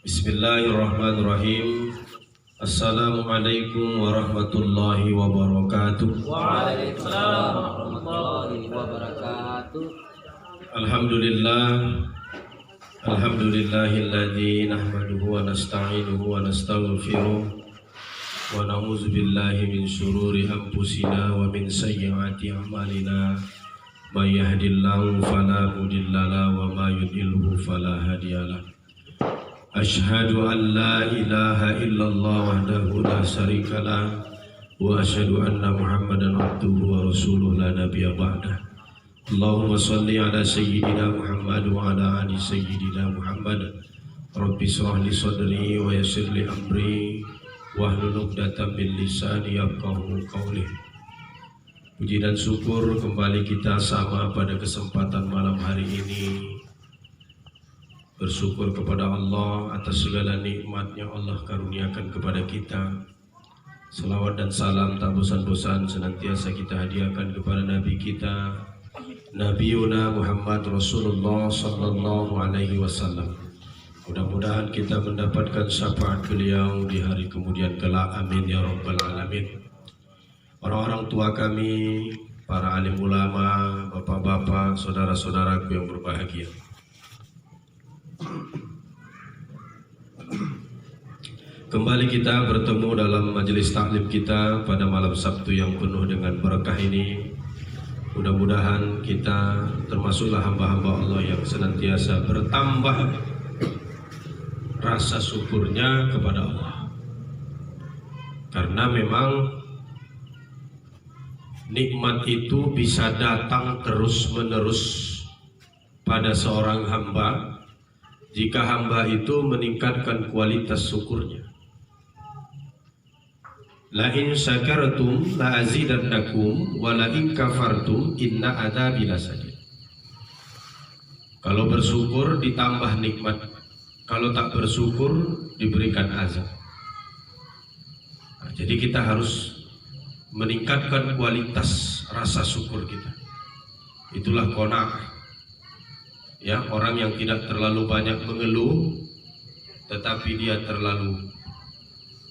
Bismillahirrahmanirrahim. Assalamualaikum warahmatullahi wabarakatuh. Waalaikumsalam warahmatullahi wabarakatuh. Alhamdulillahilladzi nahmaduhu wa nasta'inuhu wa nastaghfiruh wa na'udzu billahi min syururi anfusina wa min sayyiati a'malina. May yahdihillahu fala mudhillalah wa may yudhlilhu fala hadiyalah. Asyhadu an la ilaha illallah wahdahu la syarikalah wa asyhadu anna Muhammadan abduhu wa rasuluhu la nabiyya ba'dah. Allahumma shalli ala sayyidina Muhammad wa ala ali sayyidina Muhammad. Rabbi shrah li sadri wa yassir li amri wahlul 'uqdatam min lisani yafqahu qawli. Puji dan syukur kembali kita sama pada kesempatan malam hari ini. Bersyukur kepada Allah atas segala nikmatnya Allah karuniakan kepada kita. Salawat dan salam tak bosan-bosan senantiasa kita hadiahkan kepada Nabi kita, Nabiuna Muhammad Rasulullah Sallallahu Alaihi Wasallam. Mudah-mudahan kita mendapatkan syafaat beliau di hari kemudian kelak. Amin ya Rabbal Alamin. Orang-orang tua kami, para alim ulama, bapak-bapak, saudara-saudaraku yang berbahagia. Kembali kita bertemu dalam majelis taklim kita pada malam Sabtu yang penuh dengan berkah ini. Mudah-mudahan kita termasuklah hamba-hamba Allah yang senantiasa bertambah rasa syukurnya kepada Allah. Karena memang nikmat itu bisa datang terus-menerus pada seorang hamba jika hamba itu meningkatkan kualitas syukurnya. La in syakartum la azidannakum wa la in kafartum inna adzabi lasadid. Kalau bersyukur ditambah nikmat, kalau tak bersyukur diberikan azab. Nah, jadi kita harus meningkatkan kualitas rasa syukur kita. Itulah qanaah. Ya, orang yang tidak terlalu banyak mengeluh, tetapi dia terlalu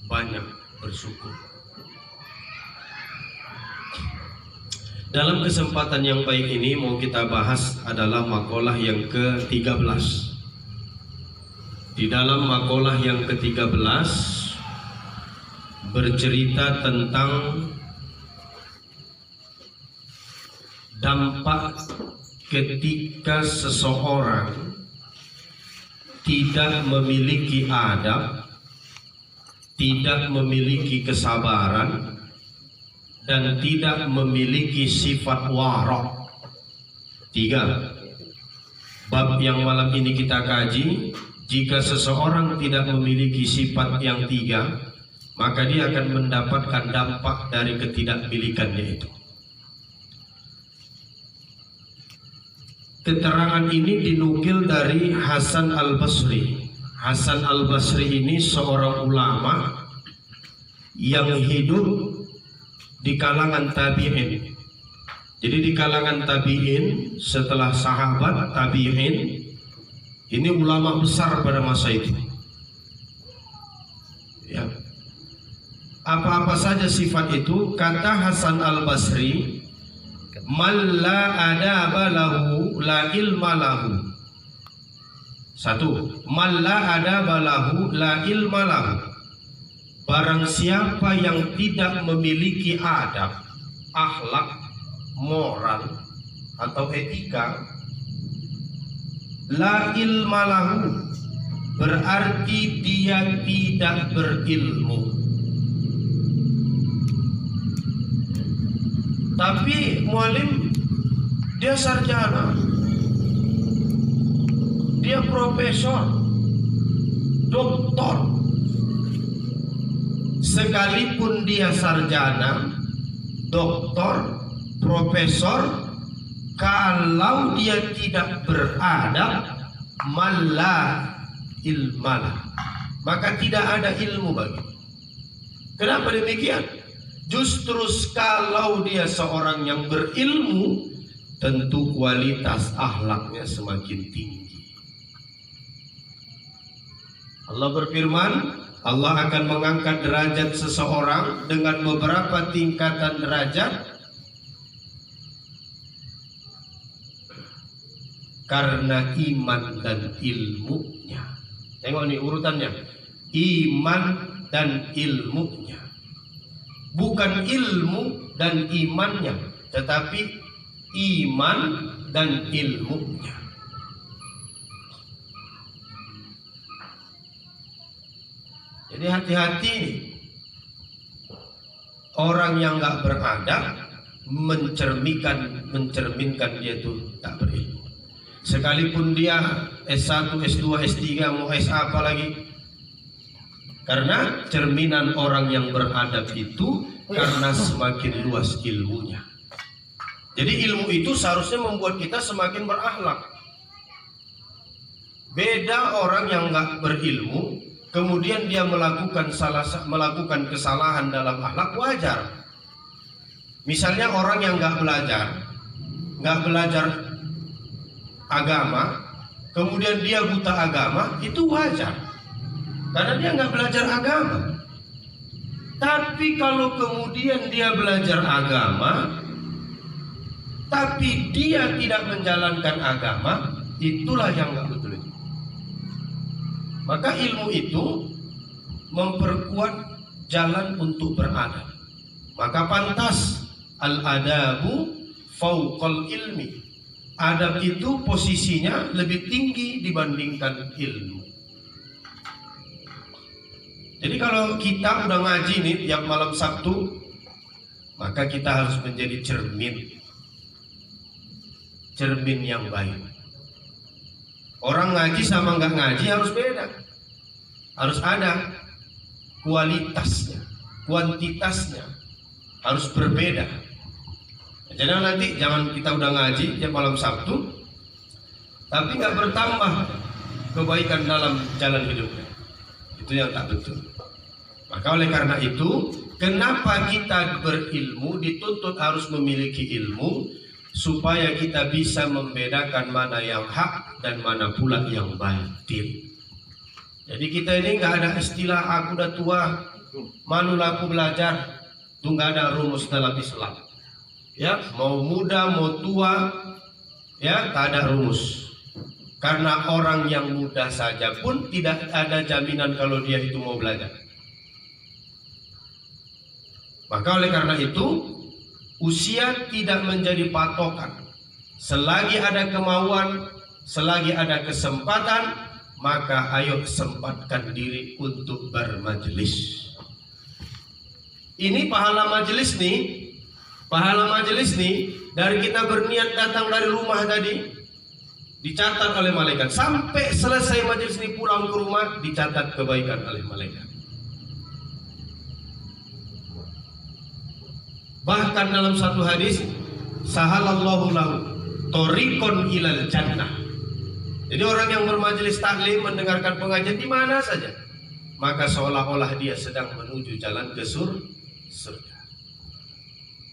banyak bersyukur. Dalam kesempatan yang baik ini mau kita bahas adalah makalah yang ke-13. Di dalam makalah yang ke-13 bercerita tentang dampak ketika seseorang tidak memiliki adab, tidak memiliki kesabaran, dan tidak memiliki sifat wara'. 3. Bab yang malam ini kita kaji, jika seseorang tidak memiliki sifat yang 3, maka dia akan mendapatkan dampak dari ketidakmilikannya itu. Keterangan ini dinukil dari Hasan Al-Basri. Hasan Al-Basri ini seorang ulama yang hidup di kalangan tabi'in. Jadi di kalangan tabi'in, setelah sahabat tabi'in, ini ulama besar pada masa itu. Ya. Apa-apa saja sifat itu? Kata Hasan Al-Basri, man la adaba lahu la ilma lahu. 1. Man la adaba lahu la ilma lahu. Barang siapa yang tidak memiliki adab, akhlak, moral atau etika, la ilma lahu, berarti dia tidak berilmu. Tapi mualim dia sarjana, dia profesor, doktor. Sekalipun dia sarjana, doktor, profesor, kalau dia tidak beradab, malah ilmalah, maka tidak ada ilmu bagi. Kenapa demikian? Justru kalau dia seorang yang berilmu, tentu kualitas akhlaknya semakin tinggi. Allah berfirman, Allah akan mengangkat derajat seseorang dengan beberapa tingkatan derajat karena iman dan ilmunya. Tengok nih urutannya, iman dan ilmunya, bukan ilmu dan imannya, tetapi iman dan ilmunya. Jadi hati-hati nih, orang yang nggak beradab mencerminkan dia itu tak berilmu. Sekalipun dia S1, S2, S3, mau S apa lagi, karena cerminan orang yang beradab itu karena semakin luas ilmunya. Jadi ilmu itu seharusnya membuat kita semakin berakhlak. Beda orang yang nggak berilmu, kemudian dia melakukan kesalahan dalam akhlak, wajar. Misalnya orang yang nggak belajar agama, kemudian dia buta agama, itu wajar, karena dia nggak belajar agama. Tapi kalau kemudian dia belajar agama, tapi dia tidak menjalankan agama, itulah yang nggak betul itu. Maka ilmu itu memperkuat jalan untuk beradab. Maka pantas al-adabu fauqal ilmi. Adab itu posisinya lebih tinggi dibandingkan ilmu. Jadi kalau kita udah ngaji nih tiap malam Sabtu, maka kita harus menjadi cermin yang baik. Orang ngaji sama nggak ngaji harus beda, harus ada kualitasnya, kuantitasnya harus berbeda. Jadi nanti jangan kita udah ngaji tiap malam Sabtu, tapi nggak bertambah kebaikan dalam jalan hidupnya. Itu yang tak betul. Maka oleh karena itu, kenapa kita berilmu dituntut harus memiliki ilmu, supaya kita bisa membedakan mana yang hak dan mana pula yang batil. Jadi kita ini nggak ada istilah aku udah tua, malulah aku belajar. Itu nggak ada rumus dalam Islam. Ya, mau muda mau tua, ya tak ada rumus. Karena orang yang muda saja pun tidak ada jaminan kalau dia itu mau belajar. Maka oleh karena itu, usia tidak menjadi patokan. Selagi ada kemauan, selagi ada kesempatan, maka ayo sempatkan diri untuk bermajelis. Ini pahala majelis nih. Pahala majelis nih, dari kita berniat datang dari rumah tadi, dicatat oleh malaikat. Sampai selesai majelis ini pulang ke rumah, dicatat kebaikan oleh malaikat. Bahkan dalam satu hadis, sahalallahu lahu thoriqon ilal jannah. Jadi orang yang bermajelis taklim, mendengarkan pengajian di mana saja, maka seolah-olah dia sedang menuju jalan ke surga.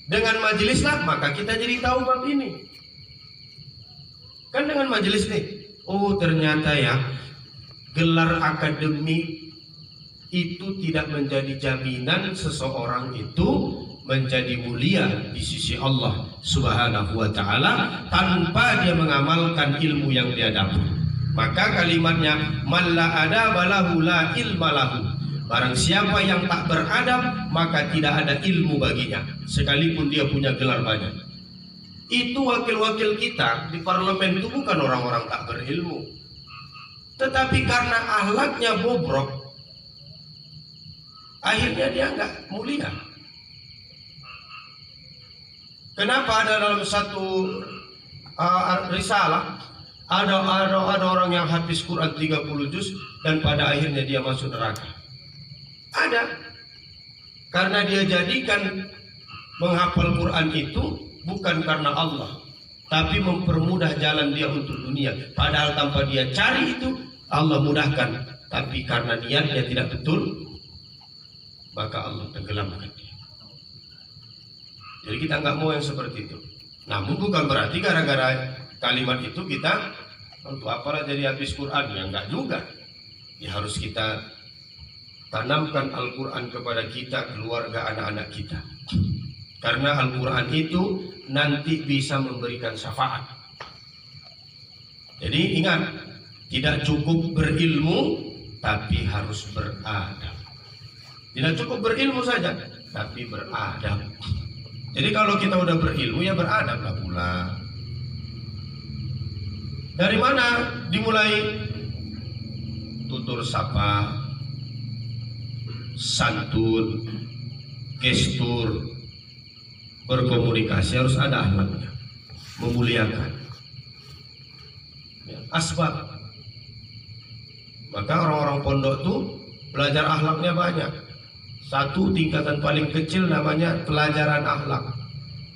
Dengan majelislah maka kita jadi tahu bab ini. Kan dengan majelis nih, oh ternyata ya gelar akademik itu tidak menjadi jaminan seseorang itu menjadi mulia di sisi Allah Subhanahu wa taala tanpa dia mengamalkan ilmu yang dia dapat. Maka kalimatnya man la adaba lahu la ilma lahu. Barang siapa yang tak beradab, maka tidak ada ilmu baginya, sekalipun dia punya gelar banyak. Itu wakil-wakil kita di parlemen itu bukan orang-orang tak berilmu, tetapi karena akhlaknya bobrok, akhirnya dia nggak mulia. Kenapa ada dalam satu risalah ada orang yang habis Quran 30 juz dan pada akhirnya dia masuk neraka? Ada. Karena dia jadikan menghafal Quran itu bukan karena Allah, tapi mempermudah jalan dia untuk dunia. Padahal tanpa dia cari itu Allah mudahkan, tapi karena niatnya tidak betul, maka Allah tenggelamkan dia. Jadi kita nggak mau yang seperti itu. Namun bukan berarti gara-gara kalimat itu kita untuk apalah jadi habis Quran, ya enggak juga. Ya, harus kita tanamkan Al-Quran kepada kita, keluarga, anak-anak kita. Karena Al-Quran itu nanti bisa memberikan syafaat. Jadi ingat, tidak cukup berilmu, tapi harus beradab. Tidak cukup berilmu saja, tapi beradab. Jadi kalau kita udah berilmu, ya beradablah pula. Dari mana dimulai? Tutur sapa, santun, gestur, berkomunikasi harus ada akhlaknya, memuliakan. Ya, asbab. Maka orang-orang pondok tuh belajar akhlaknya banyak. Satu, tingkatan paling kecil namanya pelajaran akhlak.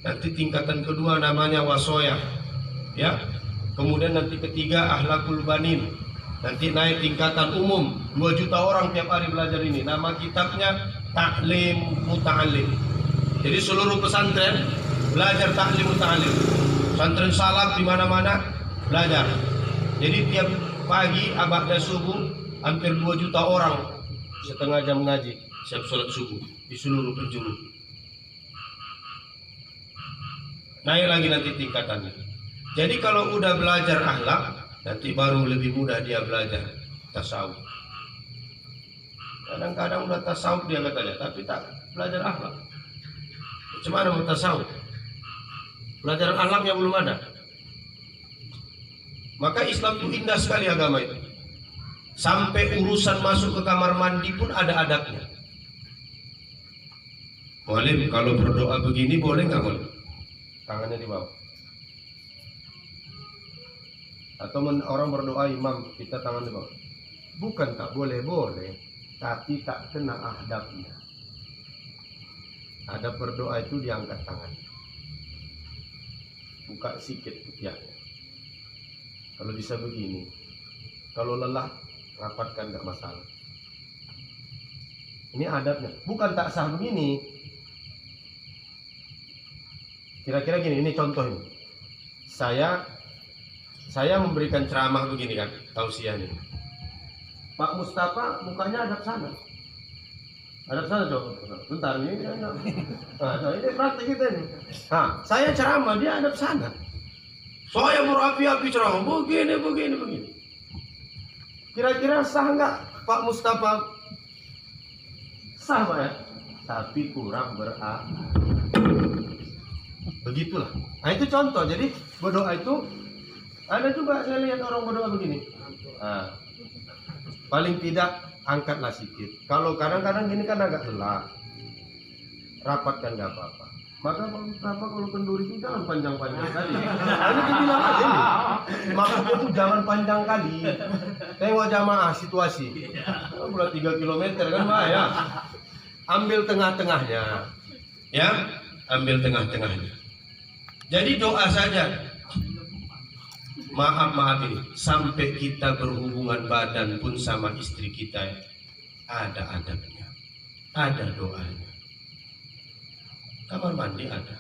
Nanti tingkatan kedua namanya wasoyah. Ya. Kemudian nanti ketiga akhlakul banin. Nanti naik tingkatan umum, 2 juta orang tiap hari belajar ini. Nama kitabnya Ta'lim Muta'alim. Jadi seluruh pesantren belajar Ta'lim Muta'alim. Pesantren salaf di mana-mana belajar. Jadi tiap pagi abad subuh hampir 2 juta orang setengah jam ngaji, siap sholat subuh di seluruh penjuru. Naik lagi nanti tingkatannya. Jadi kalau udah belajar akhlak, nanti baru lebih mudah dia belajar tasawuf. Kadang-kadang udah tasawuf dia katanya, tapi tak belajar akhlak. Cuma ada mau tasawuf, pelajaran akhlaknya belum ada. Maka Islam itu indah sekali agama itu. Sampai urusan masuk ke kamar mandi pun ada adabnya. Boleh kalau berdoa begini boleh nggak boleh? Tangannya di bawah. Atau orang berdoa imam kita tangan di bawah. Bukan tak boleh, boleh, tapi tak kena adabnya. Adab berdoa itu diangkat tangan, buka sikit ketiaknya. Kalau bisa begini, kalau lelah rapatkan, nggak masalah. Ini adabnya, bukan tak sah begini. Kira-kira gini, ini contoh ini. Saya memberikan ceramah begini kan, tausiah nih. Pak Mustafa mukanya hadap sana. Hadap sana coba. Bentar ini. Nah, ini praktik kita nih. Nah, saya ceramah, dia hadap sana. Saya berapi-api ceramah, begini. Kira-kira sah nggak Pak Mustafa? Sah Pak ya? Tapi kurang berakal. Begitulah. Nah itu contoh. Jadi berdoa itu ada juga saya lihat orang berdoa begini. Nah, paling tidak angkatlah sedikit. Kalau kadang-kadang gini kan agak lelah, rapatkan nggak apa-apa. Maka kalau kenduri itu jangan panjang-panjang kali. Ini dibilang aja nih. Maksudnya itu jangan panjang kali. Tengok jamaah situasi. Udah 3 km kan bahaya. Ambil tengah-tengahnya. Ya, ambil tengah-tengahnya. Jadi doa saja. Maaf ini. Sampai kita berhubungan badan pun sama istri kita ada adabnya. Ada doanya. Kamar mandi ada.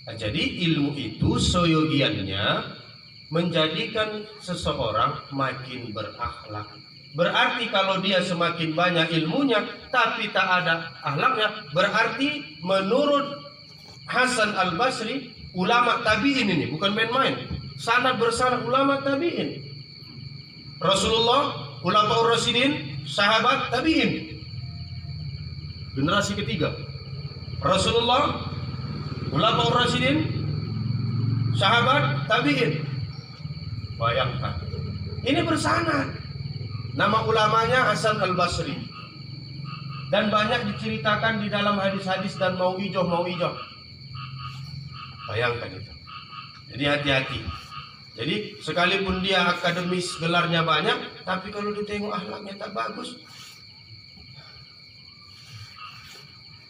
Nah, jadi ilmu itu soyogiannya menjadikan seseorang makin berakhlak. Berarti kalau dia semakin banyak ilmunya tapi tak ada akhlaknya, berarti menurut Hasan Al-Basri, ulama tabi'in ini bukan main-main. Sanad bersanad ulama tabi'in. Rasulullah, ulama Rasidin, sahabat tabi'in. Generasi ketiga. Rasulullah, ulama Rasidin, sahabat tabi'in. Bayangkan. Ini bersanad. Nama ulamanya Hasan Al-Basri. Dan banyak diceritakan di dalam hadis-hadis dan mau'izoh. Bayangkan itu. Jadi hati-hati. Jadi sekalipun dia akademis gelarnya banyak, tapi kalau ditengok akhlaknya tak bagus,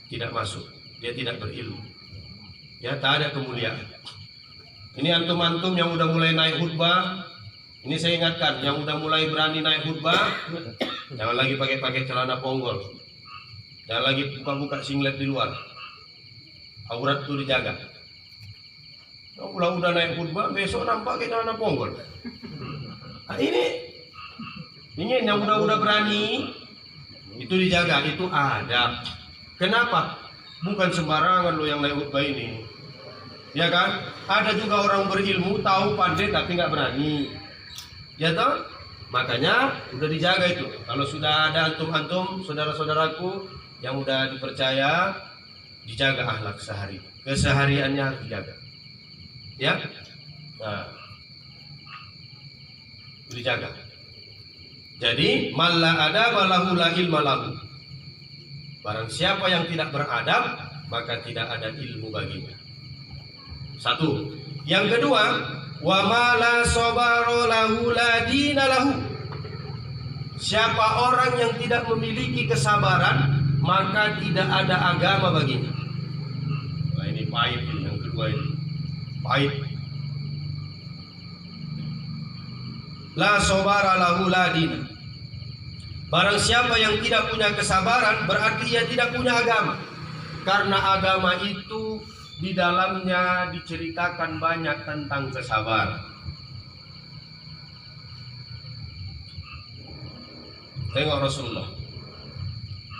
tidak masuk. Dia tidak berilmu. Ya, tak ada kemuliaan. Ini antum-antum yang udah mulai naik khutbah, ini saya ingatkan, yang udah mulai berani naik khutbah, jangan lagi pakai celana ponggol. Jangan lagi buka-buka singlet di luar. Aurat itu dijaga. Kalau udah naik khutbah, besok nampak kayak celana ponggol. Nah, ini Ingin yang udah berani itu dijaga, itu adab. Kenapa? Bukan sembarangan lo yang naik khutbah ini. Ya kan? Ada juga orang berilmu, tahu, pandai tapi nggak berani. Ya toh? Makanya udah dijaga itu. Kalau sudah ada antum-antum, saudara-saudaraku yang udah dipercaya, dijaga akhlak sehari. Kesehariannya harus dijaga. Ya? Nah, dijaga. Jadi, malla adaba lahu la ilma lahu. Barang siapa yang tidak beradab, maka tidak ada ilmu baginya. Satu. Yang kedua, wa ma la sabara lahu la dina lahu. Siapa orang yang tidak memiliki kesabaran, maka tidak ada agama baginya. Nah, ini pahit ini, yang kedua ini. Pahit. La sabara lahu la dina. Barang siapa yang tidak punya kesabaran, berarti ia tidak punya agama. Karena agama itu di dalamnya diceritakan banyak tentang kesabaran. Tengok Rasulullah.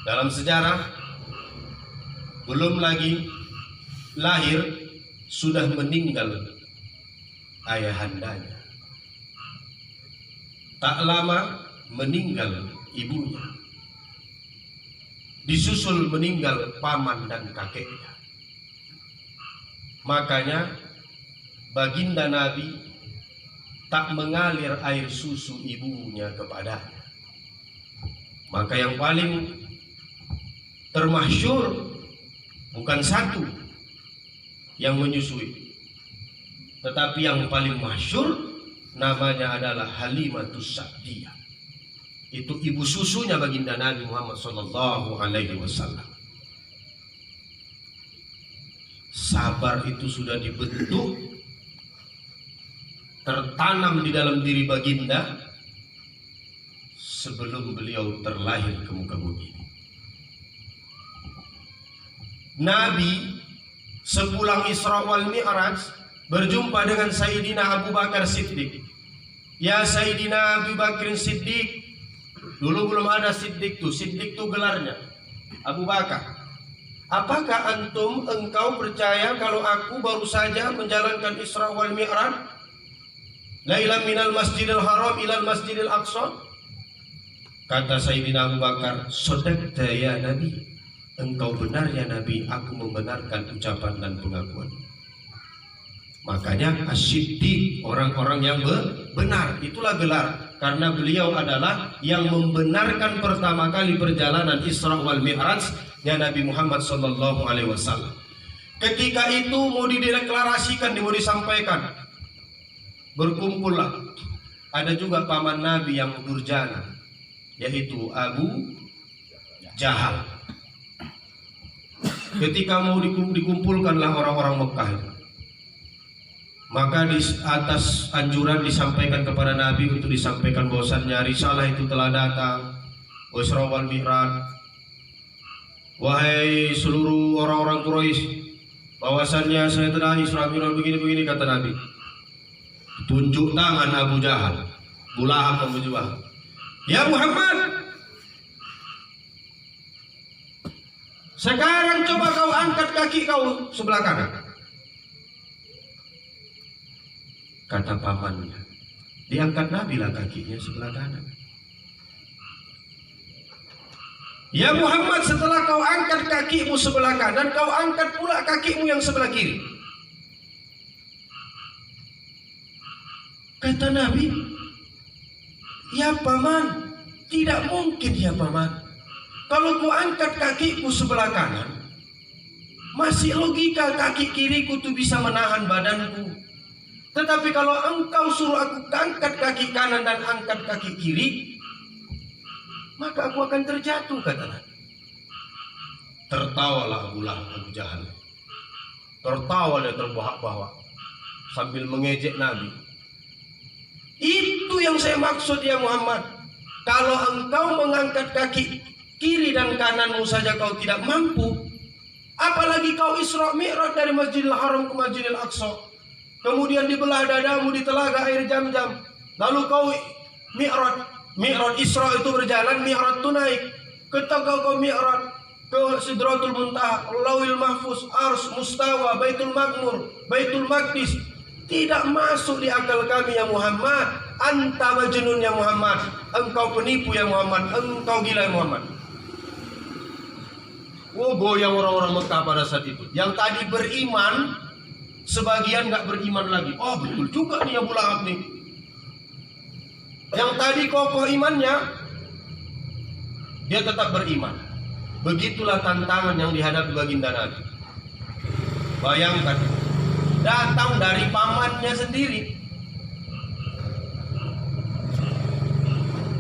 Dalam sejarah, belum lagi lahir, sudah meninggal ayahandanya. Tak lama meninggal ibunya. Disusul meninggal paman dan kakeknya. Makanya baginda Nabi tak mengalir air susu ibunya kepadanya. Maka yang paling termasyhur bukan satu yang menyusui, tetapi yang paling masyhur namanya adalah Halimatus Sa'diyah. Itu ibu susunya baginda Nabi Muhammad sallallahu alaihi wasallam. Sabar itu sudah dibentuk, tertanam di dalam diri baginda sebelum beliau terlahir ke muka bumi. Nabi sepulang Isra wal Mi'raj berjumpa dengan Sayyidina Abu Bakar Siddiq. Ya Sayyidina Abu Bakar Siddiq. Dulu belum ada Siddiq tuh. Siddiq tuh gelarnya Abu Bakar. Apakah engkau percaya kalau aku baru saja menjalankan Isra wal Mi'raj? Lailan minal Masjidil Haram ilal Masjidil Aqsa? Kata Sayyidina Abu Bakar, "Shadaqta ya Nabi." Engkau benar ya Nabi, aku membenarkan ucapan dan pengakuan. Makanya As-Siddiq, orang-orang yang benar, itulah gelar. Karena beliau adalah yang membenarkan pertama kali perjalanan Isra wal Mi'raj ya Nabi Muhammad sallallahu alaihi wasallam. Ketika itu mau dideklarasikan, mau disampaikan, berkumpullah. Ada juga paman Nabi yang durjana, yaitu Abu Jahal. Ketika mau dikumpulkanlah orang-orang Mekah itu, maka di atas anjuran disampaikan kepada Nabi untuk disampaikan bahwasannya risalah itu telah datang, Isra wal Mi'raj. Wahai seluruh orang-orang Quraisy, bahwasannya saya telah Isra Mi'raj begini-begini, kata Nabi. Tunjuk tangan Abu Jahal, Abu Lahab dan Abu Jahal. Ya Muhammad, sekarang coba kau angkat kaki kau sebelah kanan. Kata pamannya, diangkat Nabi lah kakinya sebelah kanan. Ya Muhammad, setelah kau angkat kakimu sebelah kanan, kau angkat pula kakimu yang sebelah kiri. Kata Nabi, ya paman, tidak mungkin ya paman. Kalau ku angkat kakiku sebelah kanan, masih logika kaki kiriku tuh bisa menahan badanku. Tetapi kalau engkau suruh aku angkat kaki kanan dan angkat kaki kiri, maka aku akan terjatuh, kata Nabi. Tertawalah Abu Lahab, Abu Jahal. Tertawa dia terbahak-bahak sambil mengejek Nabi. Itu yang saya maksud ya Muhammad. Kalau engkau mengangkat kaki kiri dan kananmu saja kau tidak mampu, apalagi kau Isra Mi'raj dari Masjidil Haram ke Masjidil Aqsa. Kemudian dibelah dadamu di telaga air Jam-Jam. Lalu kau Mi'raj Mi'raj Isra itu berjalan, Mi'raj itu naik. Ketika kau Mi'raj ke Sidratul Muntaha, Lauhil Mahfuz, Ars, Mustawa, Baitul Makmur, Baitul Maqdis, tidak masuk di akal kami ya Muhammad. Anta majnun ya Muhammad, engkau penipu ya Muhammad, engkau gila ya Muhammad. Oh, goyang orang-orang Mekah pada saat itu. Yang tadi beriman, sebagian nggak beriman lagi. Oh, betul juga nih Abu Lahab nih. Yang tadi kokoh imannya, dia tetap beriman. Begitulah tantangan yang dihadapi baginda Nabi. Bayangkan, datang dari pamannya sendiri.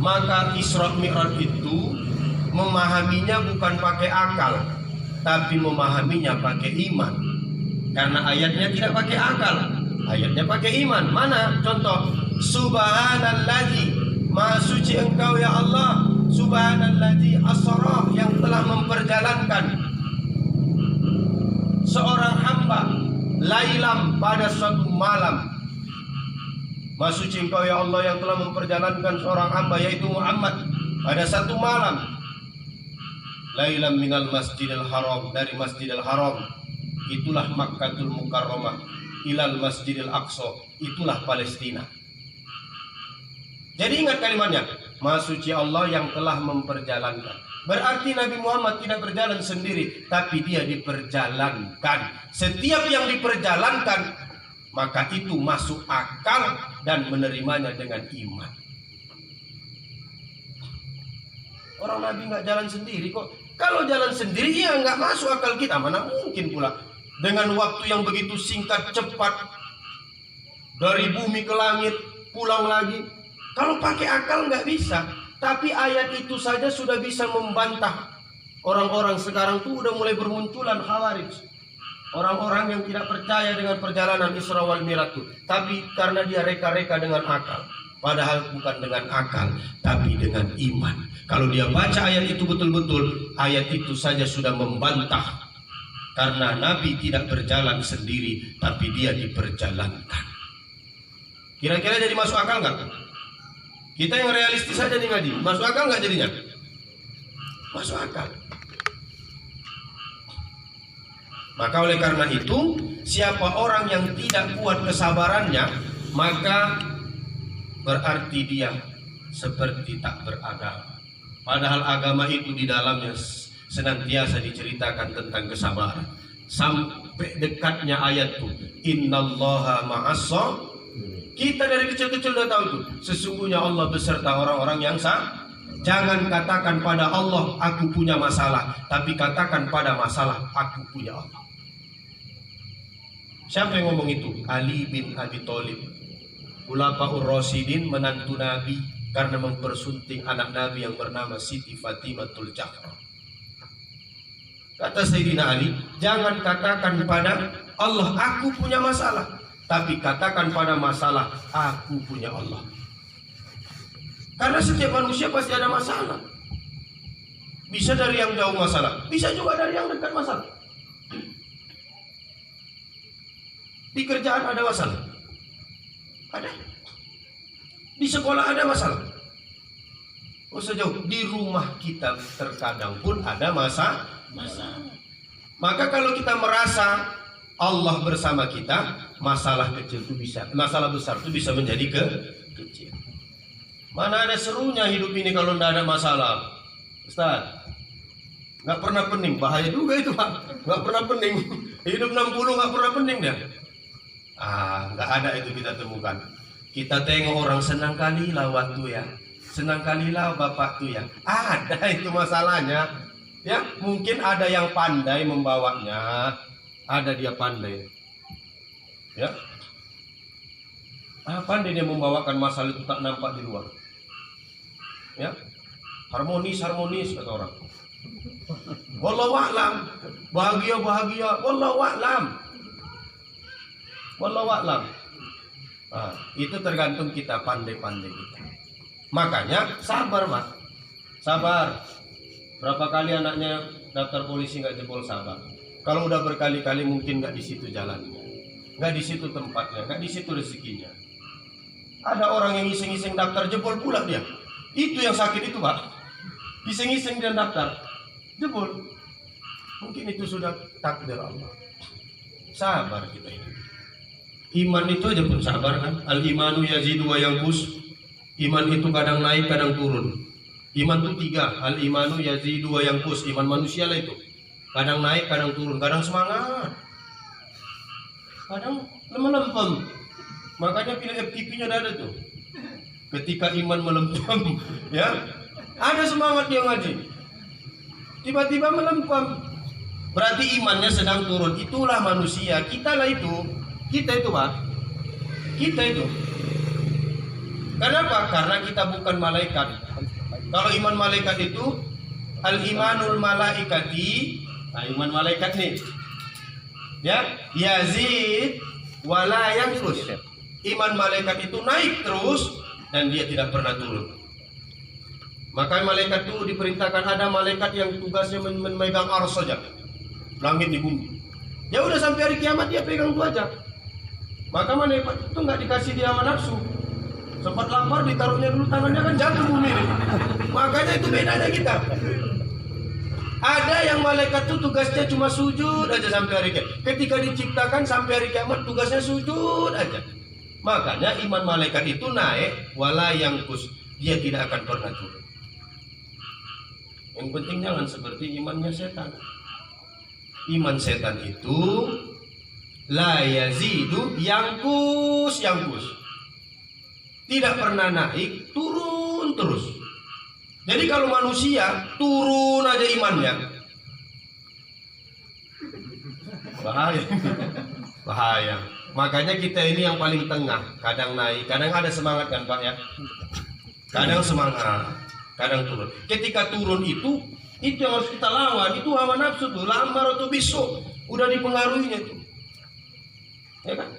Maka Isra Mi'raj itu memahaminya bukan pakai akal, tapi memahaminya pakai iman. Karena ayatnya tidak pakai akal, ayatnya pakai iman. Mana contoh? Subhanalladzi, maha suci engkau ya Allah. Subhanalladzi asra, yang telah memperjalankan seorang hamba lailam, pada suatu malam. Maha suci engkau ya Allah yang telah memperjalankan seorang hamba, yaitu Muhammad, pada satu malam. Lailam minal masjidil haram, dari masjidil haram, itulah Makkatul Mukarramah, ilal masjidil aqsa, itulah Palestina. Jadi ingat kalimatnya, Maha suci Allah yang telah memperjalankan. Berarti Nabi Muhammad tidak berjalan sendiri, tapi dia diperjalankan. Setiap yang diperjalankan, maka itu masuk akal dan menerimanya dengan iman. Orang Nabi nggak jalan sendiri kok. Kalau jalan sendiri ya nggak masuk akal kita. Mana mungkin pula dengan waktu yang begitu singkat, cepat, dari bumi ke langit, pulang lagi. Kalau pakai akal nggak bisa. Tapi ayat itu saja sudah bisa membantah. Orang-orang sekarang tuh udah mulai bermunculan Khawarij. Orang-orang yang tidak percaya dengan perjalanan Isra wal Mi'raj itu. Tapi karena dia reka-reka dengan akal. Padahal bukan dengan akal, tapi dengan iman. Kalau dia baca ayat itu betul-betul, ayat itu saja sudah membantah. Karena Nabi tidak berjalan sendiri, tapi dia diperjalankan. Kira-kira jadi masuk akal nggak? Kita yang realistis saja nih ngaji, masuk akal nggak jadinya? Masuk akal. Maka oleh karena itu, siapa orang yang tidak kuat kesabarannya, maka berarti dia seperti tak beragama. Padahal agama itu di dalamnya senantiasa diceritakan tentang kesabaran. Sampai dekatnya ayat itu, Innallaha ma'as-sabirin. Kita dari kecil-kecil udah tahu itu. Sesungguhnya Allah beserta orang-orang yang sabar. Jangan katakan pada Allah, aku punya masalah. Tapi katakan pada masalah, aku punya Allah. Siapa yang ngomong itu? Ali bin Abi Thalib. Khulafaur Rasyidin, menantu Nabi, karena mempersunting anak Nabi yang bernama Siti Fatimatul Zahra. Kata Sayyidina Ali, jangan katakan pada Allah, aku punya masalah. Tapi katakan pada masalah, aku punya Allah. Karena setiap manusia pasti ada masalah. Bisa dari yang jauh masalah, bisa juga dari yang dekat masalah. Di kerjaan ada masalah, ada. Di sekolah ada masalah. Oh sejauh di rumah kita terkadang pun ada masalah. Maka kalau kita merasa Allah bersama kita, masalah kecil itu bisa, masalah besar itu bisa menjadi kecil. Mana ada serunya hidup ini kalau tidak ada masalah, Ustaz? Nggak pernah pening, bahaya juga itu Pak. Nggak pernah pening, hidup 60 nggak pernah pening dia. Nggak ada itu kita temukan. Kita tengok orang senang kali lah waktu ya, senang kali lah bapak tuh ya. Ada itu masalahnya, ya mungkin ada yang pandai membawanya. Ada dia pandai, ya. Pandai dia membawakan masalah itu tak nampak di luar, ya. Harmonis kata orang. Wallahu a'lam, bahagia. Wallahu a'lam. Itu tergantung kita pandai-pandai kita. Makanya sabar, Mak. Sabar. Berapa kali anaknya daftar polisi nggak jebol, sabar. Kalau udah berkali-kali mungkin nggak di situ jalannya, nggak di situ tempatnya, nggak di situ rezekinya. Ada orang yang iseng-iseng daftar jebol pula dia. Itu yang sakit itu Pak. Iseng-iseng dan daftar. Jebol. Mungkin itu sudah takdir Allah. Sabar kita ini. Iman itu aja pun sabar kan. Al-imanu yazidu wa yanqus. Iman itu kadang naik, kadang turun. Iman itu 3. Al-imanu yazidu wa yanqus. Iman manusia lah itu. Kadang naik, kadang turun. Kadang semangat. Kadang lemah-lempem. Makanya pilih FTP-nya ada tuh. Ketika iman melempem, ya, ada semangat dia ngaji. Tiba-tiba melempem. Berarti imannya sedang turun. Itulah manusia. Kita lah itu. Kita itu Pak. Kita itu. Kenapa? Karena kita bukan malaikat. Kalau iman malaikat itu al-imanul malaikati. Nah, iman malaikat nih. Ya, yazid wala yanqus. Iman malaikat itu naik terus dan dia tidak pernah turun. Maka malaikat itu diperintahkan, ada malaikat yang tugasnya memegang ars saja. Langit di bumi. Ya udah sampai hari kiamat dia pegang itu aja. Maka malaikat itu nggak dikasih dia sama nafsu. Sempat lapar ditaruhnya dulu tangannya kan jatuh bumi ini. Makanya itu bedanya kita. Ada yang malaikat itu tugasnya cuma sujud aja sampai hari kiamat. Ketika diciptakan sampai hari kiamat tugasnya sujud aja. Makanya iman malaikat itu naik wala yanqus. Dia tidak akan pernah turun. Yang penting jangan seperti imannya setan. Iman setan itu la yazidu yanqus. Tidak pernah naik, turun terus. Jadi kalau manusia turun aja imannya, bahaya. Makanya kita ini yang paling tengah, kadang naik, kadang ada semangat kan Pak ya. Kadang semangat, kadang turun. Ketika turun itu yang harus kita lawan, itu hawa nafsu tuh, lamar atau bisu, udah dipengaruhinya itu. Ya kan?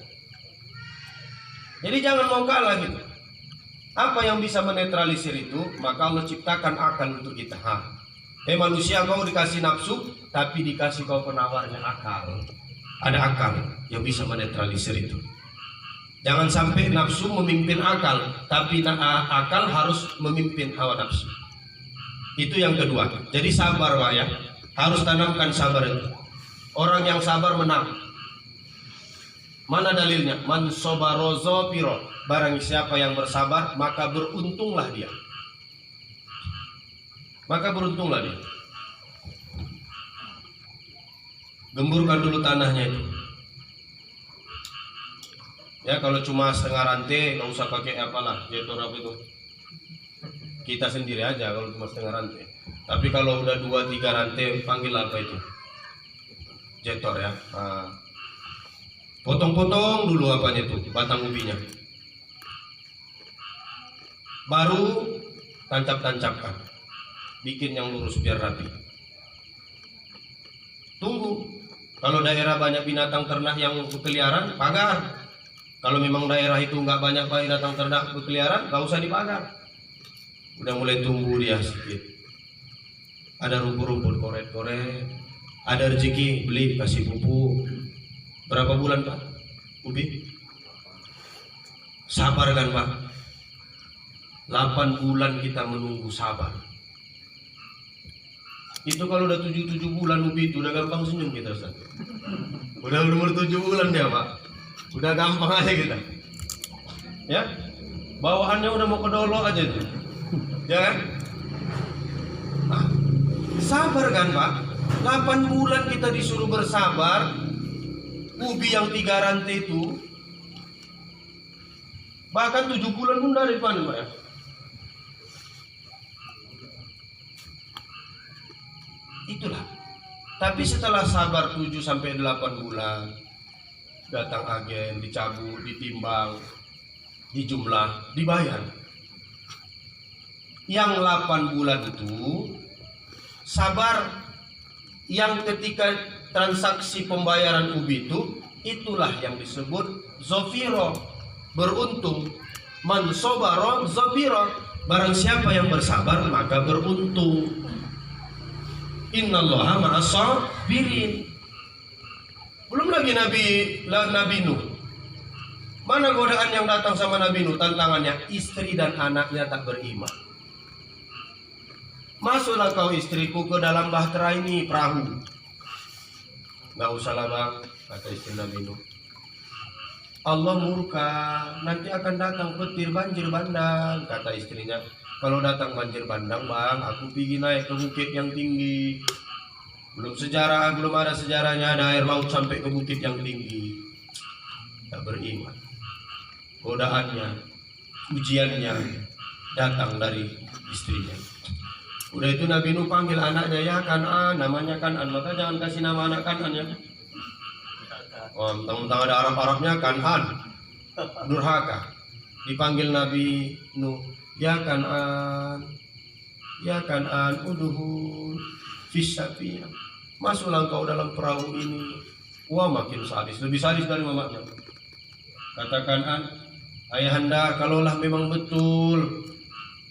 Jadi jangan mau kalah gitu. Apa yang bisa menetralisir itu? Maka Allah ciptakan akal untuk kita. Manusia kau dikasih nafsu, tapi dikasih kau penawarnya akal. Ada akal yang bisa menetralisir itu. Jangan sampai nafsu memimpin akal, tapi akal harus memimpin hawa nafsu. Itu yang kedua. Jadi sabar Pak ya. Harus tanamkan sabar itu. Orang yang sabar menang. Mana dalilnya? Man sabaro zafiro. Barang siapa yang bersabar, maka beruntunglah dia. Maka beruntunglah dia. Gemburkan dulu tanahnya itu. Ya kalau cuma setengah rantai, nggak usah pakai apalah, jetor apa itu. Kita sendiri aja kalau cuma setengah rantai. Tapi kalau udah 2-3 rantai, panggil apa itu? Jetor ya. Nah, potong-potong dulu apanya itu, batang ubinya. Baru tancap-tancapkan. Bikin yang lurus biar rapi. Tunggu. Kalau daerah banyak binatang ternak yang berkeliaran, pagar. Kalau memang daerah itu nggak banyak binatang ternak berkeliaran, nggak usah dipagar. Udah mulai tumbuh dia sedikit. Ada rumput-rumput koret-koret. Ada rezeki beli kasih pupuk. Berapa bulan Pak? Ubi? Sabar kan Pak? 8 bulan kita menunggu sabar. Itu kalau udah 7 bulan ubi itu udah gampang senyum kita Ustaz. Udah umur 7 bulan dia Pak. Udah gampang aja kita. Ya. Bawaannya udah mau kedolo aja tuh. Ya kan? Nah, sabar kan Pak? 8 bulan kita disuruh bersabar. Ubi yang 3 rantai itu bahkan 7 bulan pun dari panen Pak ya. Itulah. Tapi setelah sabar 7-8 bulan, datang agen, dicabut, ditimbang, dijumlah, dibayar. Yang 8 bulan itu sabar, yang ketika transaksi pembayaran ubi itu, itulah yang disebut zafiro, beruntung. Man sabara zafiro, barang siapa yang bersabar maka beruntung. Innallaha ma'as sabirin. Belum lagi Nabi Nuh. Mana godaan yang datang sama Nabi Nuh? Tantangannya istri dan anaknya tak beriman. masuklah kau istriku ke dalam bahtera ini, perahu. Nggak usahlah bang, kata istri Nabi Nuh. Allah murka, nanti akan datang petir banjir bandang, kata istrinya. Kalau datang banjir bandang bang, aku pergi naik ke bukit yang tinggi. Belum ada sejarahnya ada air laut sampai ke bukit yang tinggi. Tak beriman. Godaannya, ujiannya datang dari istrinya. Udah itu Nabi Nuh panggil anaknya, ya Kan'an, namanya Kan'an, maka jangan kasih nama anak Kan'an ya. Oh, mentang-mentang ada Arab-Arabnya Kan'an, durhaka. Dipanggil Nabi Nuh, ya Kan'an, uduhul fisafina. Masuklah engkau dalam perahu ini. Wah, makin sadis, lebih sadis dari mamanya. Kata Kan'an, ayahanda, kalaulah memang betul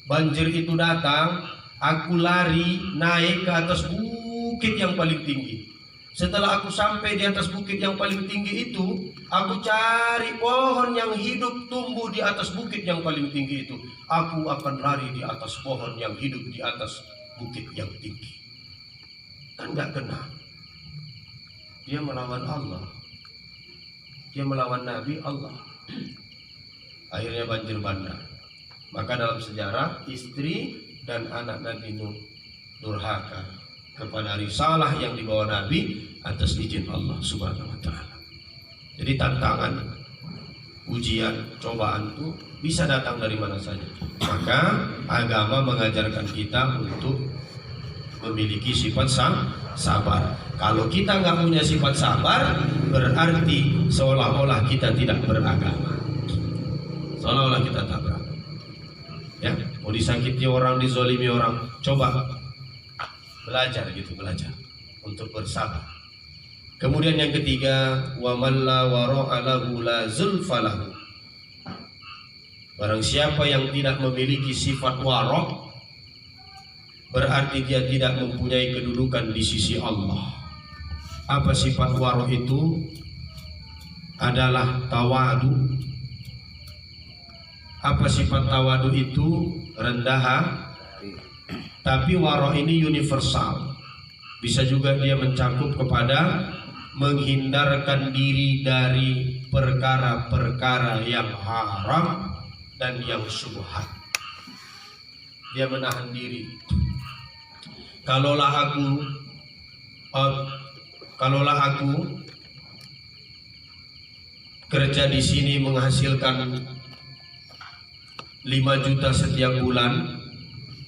banjir itu datang, aku lari naik ke atas bukit yang paling tinggi. Setelah aku sampai di atas bukit yang paling tinggi itu, aku cari pohon yang hidup tumbuh di atas bukit yang paling tinggi itu. Aku akan lari di atas pohon yang hidup di atas bukit yang tinggi. Kan gak kena. Dia melawan Allah. Dia melawan Nabi Allah. Akhirnya banjir bandang. Maka dalam sejarah, istri dan anak Nabi Nuh durhaka kepada risalah yang dibawa Nabi atas izin Allah Subhanahu wa taala. Jadi tantangan, ujian, cobaan itu bisa datang dari mana saja. Maka agama mengajarkan kita untuk memiliki sifat sabar. Kalau kita nggak punya sifat sabar, berarti seolah-olah kita tidak beragama. Seolah-olah kita tak beragama. Ya, mau disakiti orang, dizolimi orang, coba belajar untuk bersabar. Kemudian yang ketiga, wa man la wara'a lahu la zulfa lahu. Barang siapa yang tidak memiliki sifat wara', berarti dia tidak mempunyai kedudukan di sisi Allah. Apa sifat wara' itu? Adalah tawadu. Apa sifat tawadu itu? Rendah. Tapi wara' ini universal. Bisa juga dia mencakup kepada menghindarkan diri dari perkara-perkara yang haram dan yang syubhat. Dia menahan diri. Kalaulah aku kerja di sini menghasilkan 5 juta setiap bulan,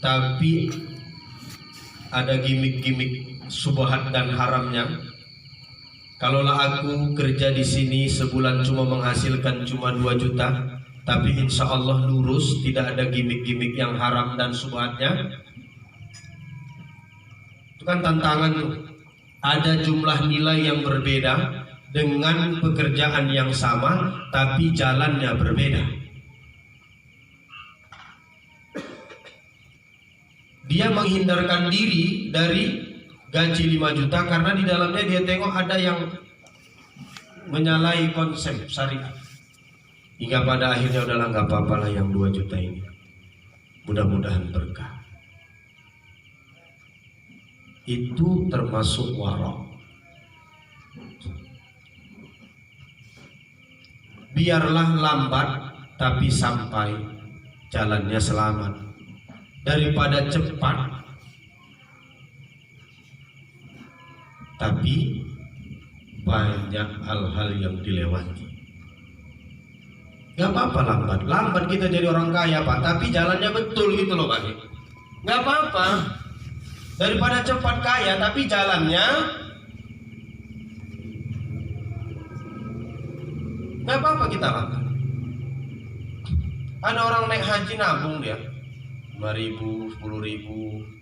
tapi ada gimmick-gimmick subhat dan haramnya. Kalaulah aku kerja di sini sebulan cuma menghasilkan cuma 2 juta, tapi insya Allah lurus, tidak ada gimmick-gimmick yang haram dan subhatnya. Itu kan tantangan tuh. Ada jumlah nilai yang berbeda dengan pekerjaan yang sama, tapi jalannya berbeda. Dia menghindarkan diri dari gaji 5 juta karena di dalamnya dia tengok ada yang menyalahi konsep syariat. Hingga pada akhirnya udahlah nggak apa-apa lah yang 2 juta ini. Mudah-mudahan berkah. Itu termasuk wara'. Biarlah lambat tapi sampai, jalannya selamat, daripada cepat tapi banyak hal-hal yang dilewati. Gak apa-apa lambat kita jadi orang kaya Pak, tapi jalannya betul gitu loh Pak. Gak apa-apa, daripada cepat kaya tapi jalannya gak apa-apa kita lambat. Ada orang naik haji nabung dia 5.000, 10.000.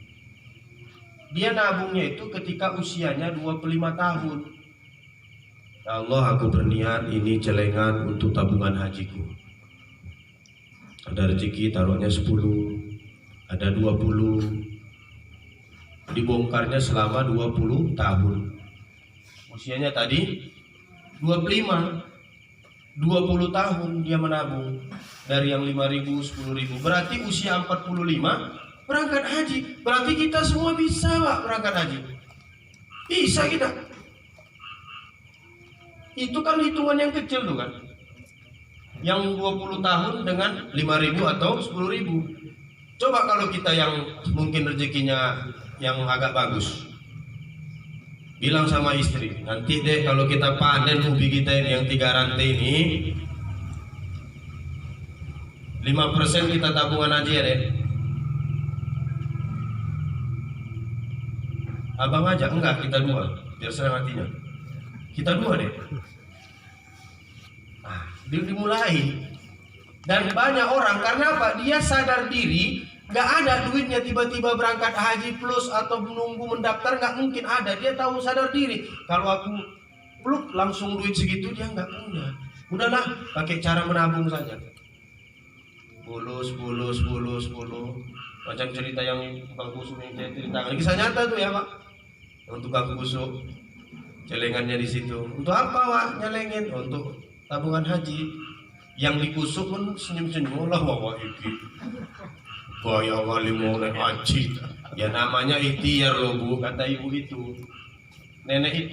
Dia nabungnya itu ketika usianya 25 tahun. Ya Allah, aku berniat ini celengan untuk tabungan hajiku. Ada rezeki taruhnya 10, ada 20. Dibongkarnya selama 20 tahun. Usianya tadi 25. 20 tahun dia menabung. Dari yang 5.000, 10.000. Berarti usia 45 berangkat haji. Berarti kita semua bisa Pak berangkat haji. Bisa kita. Itu kan hitungan yang kecil tuh kan. Yang 20 tahun dengan 5.000 atau 10.000. Coba kalau kita yang mungkin rezekinya yang agak bagus, bilang sama istri, nanti deh kalau kita panen ubi kita ini yang 3 rantai ini, 5% kita tabungan aja ya deh. Abang aja, enggak, kita 2, biar senang hatinya. Kita 2 deh. Nah, dimulai. Dan banyak orang, karena apa? Dia sadar diri, nggak ada duitnya tiba-tiba berangkat haji plus atau menunggu mendaftar, nggak mungkin ada. Dia tahu sadar diri. Kalau aku peluk langsung duit segitu, dia nggak punya. Udahlah, pakai cara menabung saja. 10. Macam cerita yang tukang kusuk yang saya ceritakan. Kisah nyata tuh ya Pak. Yang tukang kusuk, celengannya di situ. Untuk apa Pak nyelengin? Untuk tabungan haji. Yang dikusuk pun senyum-senyum. Allah wawa iki. Gaya wali mau naik haji. Ya namanya ikhtiar loh Bu, kata ibu itu. Nenek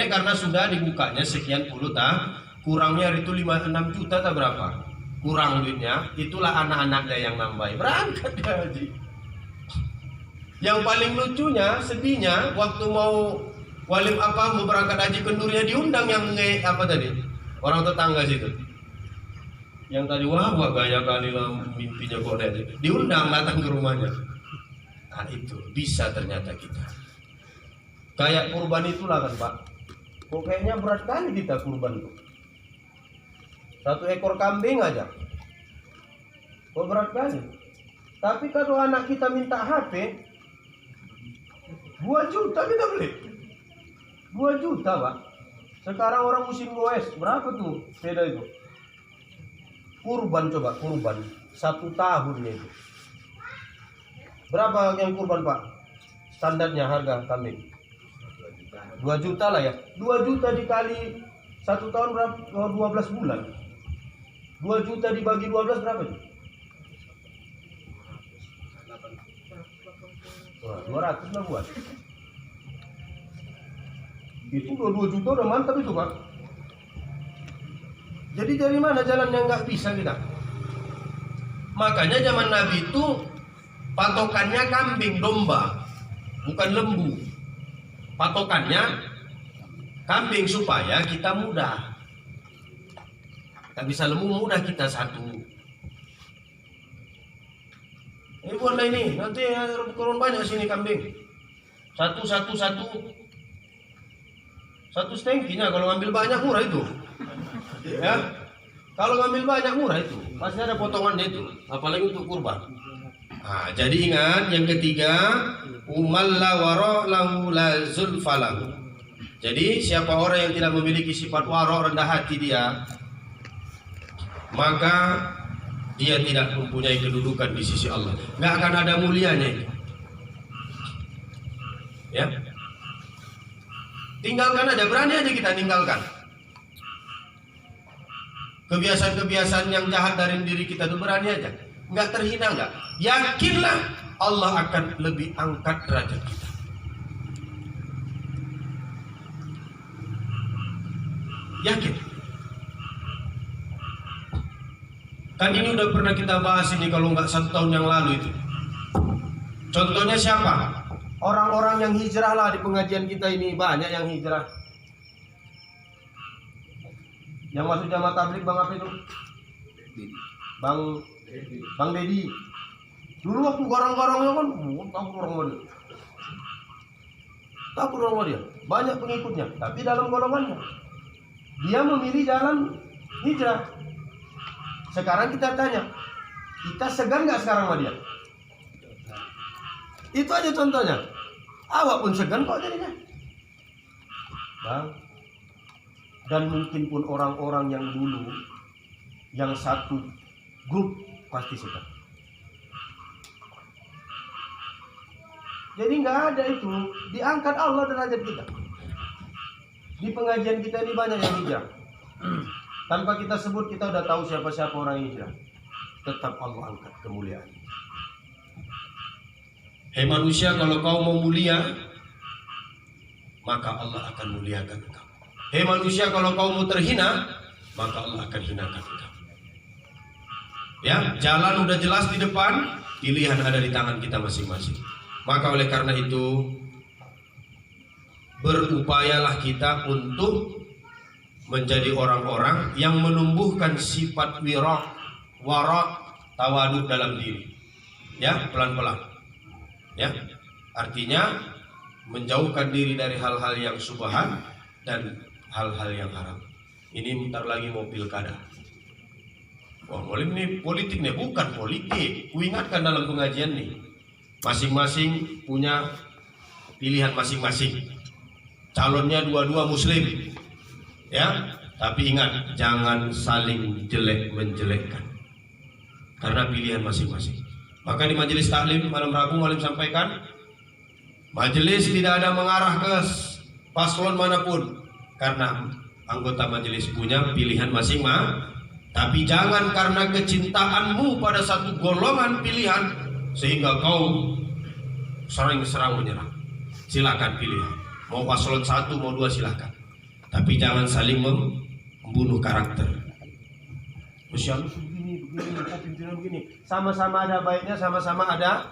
karena sudah dibukanya sekian puluh kurangnya itu 5-6 juta tak berapa. Kurang duitnya, itulah anak-anaknya yang nambahin. Berangkat dia haji. Yang paling lucunya, sedihnya, waktu mau mau berangkat haji kendurinya diundang yang apa tadi? Orang tetangga situ. Yang tadi wah gaya kali lah mimpinya kok ada. Diundang datang ke rumahnya. Nah itu bisa ternyata kita. Kayak kurban itulah kan Pak. Kok kayaknya berat kali kita kurban tuh. 1 ekor kambing aja. Kok berat kali. Tapi kalau anak kita minta HP 2 juta kita beli. 2 juta Pak. Sekarang orang musim goes berapa tuh sepeda itu? Kurban coba, kurban 1 tahunnya itu. Berapa yang kurban Pak? Standarnya harga kambing 2 juta lah ya. 2 juta dikali 1 tahun berapa? 12 bulan. 2 juta dibagi 12 berapa itu? Wah, 200 lah buat. Itu 2 juta udah mantap itu Pak. Jadi dari mana jalan yang nggak bisa kita? Makanya zaman Nabi itu patokannya kambing domba, bukan lembu. Patokannya kambing supaya kita mudah. Tak bisa lembu mudah kita satu. Ini buatlah ini, nanti kurun banyak sini kambing. Satu stengkinya kalau ngambil banyak murah itu. Ya, kalau ngambil banyak murah itu, pasti ada potongannya itu. Apalagi untuk kurban. Nah, jadi ingat yang ketiga, umalla wara lahu la zulfalahu. Jadi siapa orang yang tidak memiliki sifat wara, rendah hati dia, maka dia tidak mempunyai kedudukan di sisi Allah. Nggak akan ada mulianya itu. Ya, tinggalkan aja, berani aja kita tinggalkan kebiasaan-kebiasaan yang jahat dari diri kita itu, berani aja. Nggak terhina nggak? Yakinlah Allah akan lebih angkat derajat kita. Yakin. Kan ini udah pernah kita bahas ini kalau nggak 1 tahun yang lalu itu. Contohnya siapa? Orang-orang yang hijrah lah di pengajian kita ini, banyak yang hijrah. Yang masuk jamaah tabligh Bang apa itu? Bang Dedi. Dulu waktu garang-garangnya kan, takut orang dia. Banyak pengikutnya, tapi dalam golongannya dia memilih jalan hijrah. Sekarang kita tanya, kita segan nggak sekarang sama dia? Itu aja contohnya. Awak pun segan kok jadinya, Bang. Dan mungkin pun orang-orang yang dulu, yang satu grup pasti segan. Jadi nggak ada itu, diangkat Allah derajat kita. Di pengajian kita ini banyak yang hijrah. Tanpa kita sebut, kita udah tahu siapa-siapa orang hijrah. Tetap Allah angkat kemuliaan. Hei manusia, kalau kau mau mulia, maka Allah akan muliakan engkau. Hei manusia, kalau kau mau terhina, maka Allah akan hinakan engkau. Ya, jalan udah jelas di depan, pilihan ada di tangan kita masing-masing. Maka oleh karena itu, berupayalah kita untuk menjadi orang-orang yang menumbuhkan sifat wara, tawadu dalam diri. Ya, pelan-pelan. Ya, artinya menjauhkan diri dari hal-hal yang subhan dan hal-hal yang haram. Ini bentar lagi mau pilkada. Wah, ini politik nih, bukan politik. Kuingatkan dalam pengajian nih, masing-masing punya pilihan masing-masing. Calonnya dua-dua muslim, ya. Tapi ingat, jangan saling jelek menjelekkan, karena pilihan masing-masing. Maka di majelis taklim malam Rabu malam sampaikan, majelis tidak ada mengarah ke paslon manapun, karena anggota majelis punya pilihan masing-masing. Tapi jangan karena kecintaanmu pada satu golongan pilihan sehingga kau serang menyerang. Silakan pilih, mau paslon 1 mau 2 silakan, tapi jangan saling membunuh karakter. Usia pimpinan begini, sama-sama ada baiknya, sama-sama ada.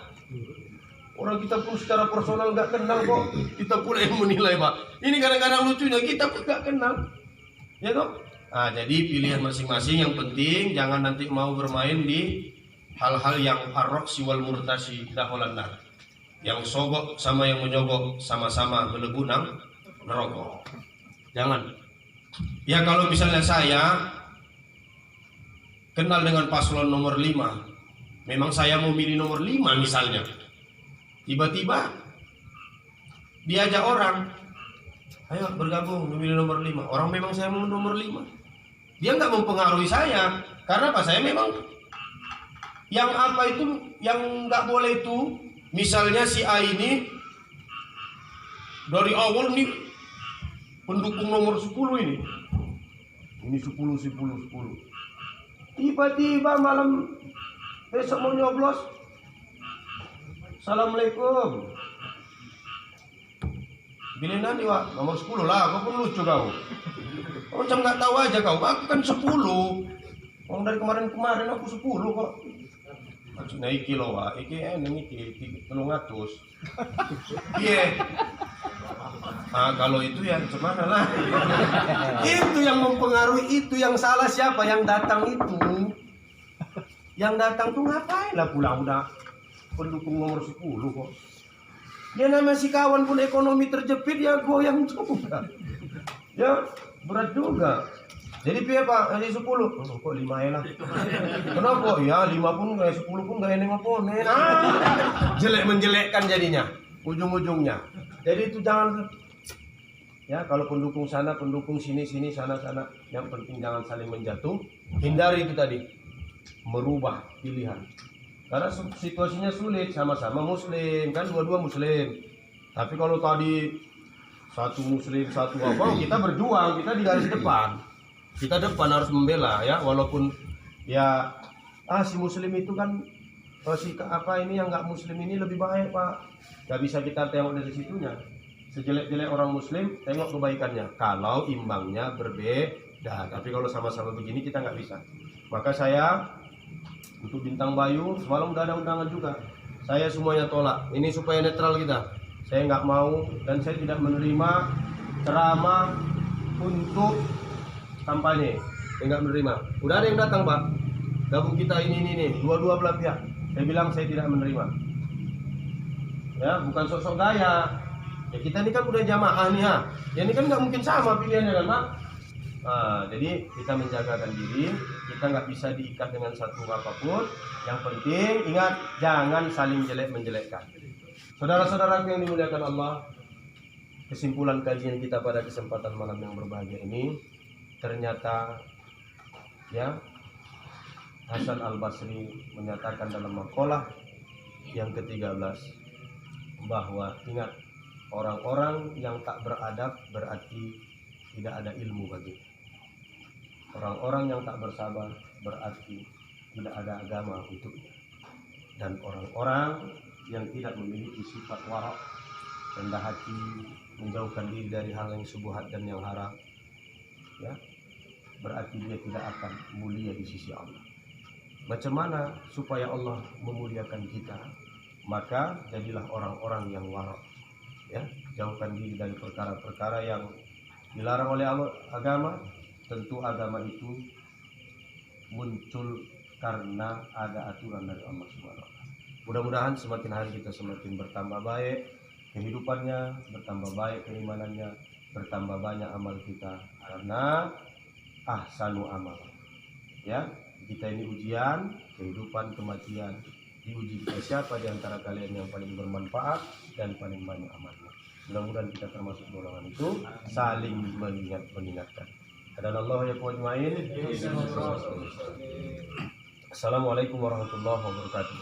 Orang kita pun secara personal nggak kenal kok, kita pula yang menilai, Pak. Ini kadang-kadang lucunya, kita pun nggak kenal, ya toh. Nah, jadi pilihan masing-masing. Yang penting jangan nanti mau bermain di hal-hal yang arroksi wal murtasi daholan nar. Yang sogok sama yang menyogok sama-sama melebunang neraka. Jangan. Ya kalau misalnya saya kenal dengan paslon nomor 5, memang saya mau milih nomor 5 misalnya, tiba-tiba diajak orang, ayo bergabung memilih nomor 5. Orang memang saya mau nomor 5, dia nggak mempengaruhi saya. Karena apa? Saya memang yang apa itu, yang nggak boleh itu, misalnya si A ini dari awal nih pendukung nomor 10 ini 10. Tiba-tiba malam besok mau nyoblos, assalamualaikum, pilih nanti Wak, nomor 10 lah. Kau pun lucu kau, macam nggak tahu aja kau. Aku kan 10, orang dari kemarin aku 10 kok. Maksudnya iki loh Wak, iki iki 300. Iya. Nah, kalau itu ya gimana lah. Itu yang mempengaruhi, itu yang salah siapa? Yang datang itu. Yang datang tuh ngapain lah pulang udah pendukung nomor 10 kok. Dia nama si kawan pun ekonomi terjepit, ya goyang juga. Ya berat juga. Jadi piye Pak? Jadi 10. Oh, kok 5 ya lah. Kenapa? Ya 5 pun kayak 10 pun gak enak apa. Jelek menjelekkan jadinya ujung-ujungnya. Jadi itu jangan. Ya, kalau pendukung sana, pendukung sini, sana. Yang penting jangan saling menjatuh. Hindari itu tadi, merubah pilihan. Karena situasinya sulit, sama-sama muslim, kan dua-dua muslim. Tapi kalau tadi satu muslim, satu apa, kita berjuang, kita di garis depan. Kita depan harus membela ya, walaupun ya si muslim itu kan si apa ini yang nggak muslim ini lebih baik Pak. Gak bisa kita tengok dari situnya. Sejelek-jelek orang muslim, tengok kebaikannya. Kalau imbangnya berbeda. Tapi kalau sama-sama begini kita nggak bisa. Maka saya untuk Bintang Bayu semalam udah ada undangan juga. Saya semuanya tolak. Ini supaya netral kita. Saya nggak mau dan saya tidak menerima ceramah untuk kampanye. Saya nggak menerima. Udah ada yang datang Pak. Gabung kita ini. Dua-dua belah pihak. Saya bilang saya tidak menerima. Ya, bukan sosok gaya. Ya kita ini kan udah jamaah nih ya. Ya ini kan nggak mungkin sama pilihannya kan Pak. Nah, jadi kita menjagakan diri, kita nggak bisa diikat dengan satu apapun. Yang penting ingat, jangan saling jelek menjelekkan. Saudara-saudaraku yang dimuliakan Allah, kesimpulan kajian kita pada kesempatan malam yang berbahagia ini, ternyata ya Hasan Al-Basri menyatakan dalam maqalah yang ke-13 bahwa ingat, orang-orang yang tak beradab berarti tidak ada ilmu bagi. Orang-orang yang tak bersabar berarti tidak ada agama untuknya. Dan orang-orang yang tidak memiliki sifat wara', rendah hati, menjauhkan diri dari hal yang syubhat dan yang haram, ya, berarti dia tidak akan mulia di sisi Allah. Macam mana supaya Allah memuliakan kita? Maka jadilah orang-orang yang wara', ya, jauhkan diri dari perkara-perkara yang dilarang oleh Allah, agama. Tentu agama itu muncul karena ada aturan dari Allah Subhanahu wa Ta'ala. Mudah-mudahan semakin hari kita semakin bertambah baik kehidupannya, bertambah baik keimanannya, bertambah banyak amal kita, karena ahsanu amal. Ya, kita ini ujian, kehidupan, kematian, diuji kita siapa di antara kalian yang paling bermanfaat dan paling banyak amalnya. Mudah-mudahan kita termasuk golongan itu, saling mengingatkan. Adalah ya ajmain. Assalamualaikum warahmatullahi wabarakatuh.